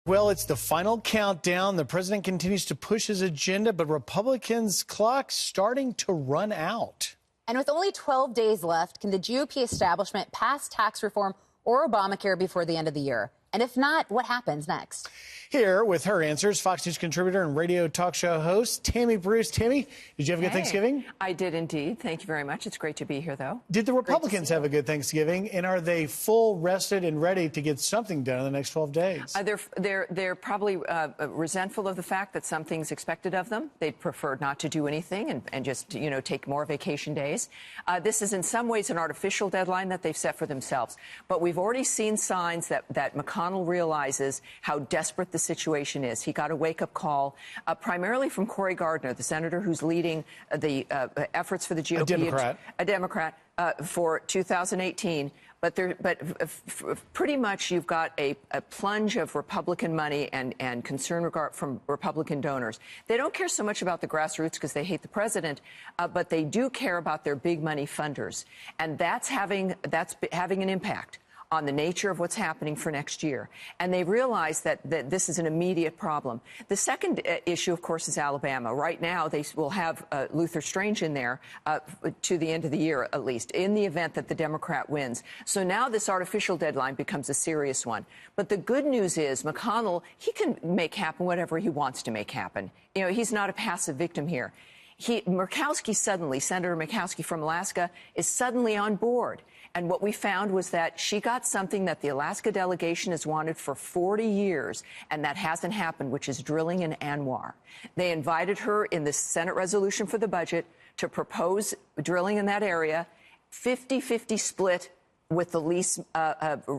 Well, it's the final countdown. The president continues to push his agenda, but Republicans' clock's starting to run out. And with only 12 days left, can the GOP establishment pass tax reform or Obamacare before the end of the year? And if not, what happens next? Here with her answers, Fox News contributor and radio talk show host Tammy Bruce. Tammy, did you have a good Thanksgiving? I did indeed. Thank you very much. It's great to be here, though. Did the Republicans have a good Thanksgiving? And are they full, rested, and ready to get something done in the next 12 days? They're probably resentful of the fact that something's expected of them. They'd prefer not to do anything and just, take more vacation days. This is in some ways an artificial deadline that they've set for themselves. But we've already seen signs that McConnell realizes how desperate the situation is. He got a wake-up call, primarily from Cory Gardner, the senator who's leading the efforts for the GOP. A Democrat for 2018. But pretty much you've got a plunge of Republican money and concern from Republican donors. They don't care so much about the grassroots because they hate the president, but they do care about their big money funders. And that's having an impact on the nature of what's happening for next year. And they realize that this is an immediate problem. The second issue, of course, is Alabama. Right now, they will have Luther Strange in there to the end of the year, at least, in the event that the Democrat wins. So now this artificial deadline becomes a serious one. But the good news is McConnell, he can make happen whatever he wants to make happen. He's not a passive victim here. Senator Murkowski from Alaska is suddenly on board. And what we found was that she got something that the Alaska delegation has wanted for 40 years, and that hasn't happened, which is drilling in ANWR. They invited her in the Senate resolution for the budget to propose drilling in that area, 50-50 split with the lease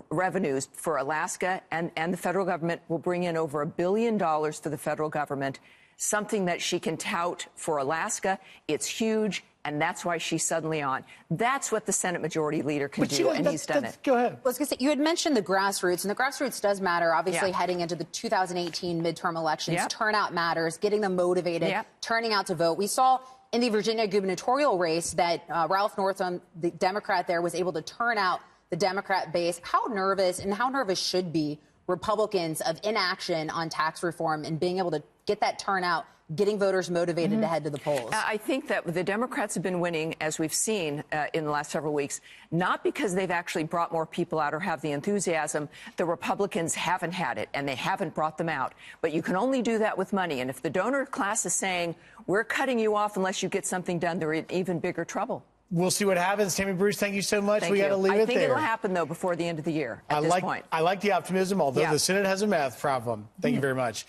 revenues for Alaska, and the federal government will bring in over $1 billion for the federal government, something that she can tout for Alaska. It's huge. And that's why she's suddenly on. That's what the Senate Majority Leader can do, and he's done it. Go ahead. Well, I was going to say, you had mentioned the grassroots, and the grassroots does matter, obviously, heading into the 2018 midterm elections. Yep. Turnout matters, getting them motivated, turning out to vote. We saw in the Virginia gubernatorial race that Ralph Northam, the Democrat there, was able to turn out the Democrat base. How nervous should be Republicans of inaction on tax reform and being able to get that turnout, getting voters motivated to head to the polls? I think that the Democrats have been winning, as we've seen in the last several weeks, not because they've actually brought more people out or have the enthusiasm. The Republicans haven't had it, and they haven't brought them out. But you can only do that with money. And if the donor class is saying, we're cutting you off unless you get something done, they're in even bigger trouble. We'll see what happens. Tammy Bruce, thank you so much. We got to leave it there. I think it'll happen, though, before the end of the year at this point. I like the optimism, although the Senate has a math problem. Thank you very much.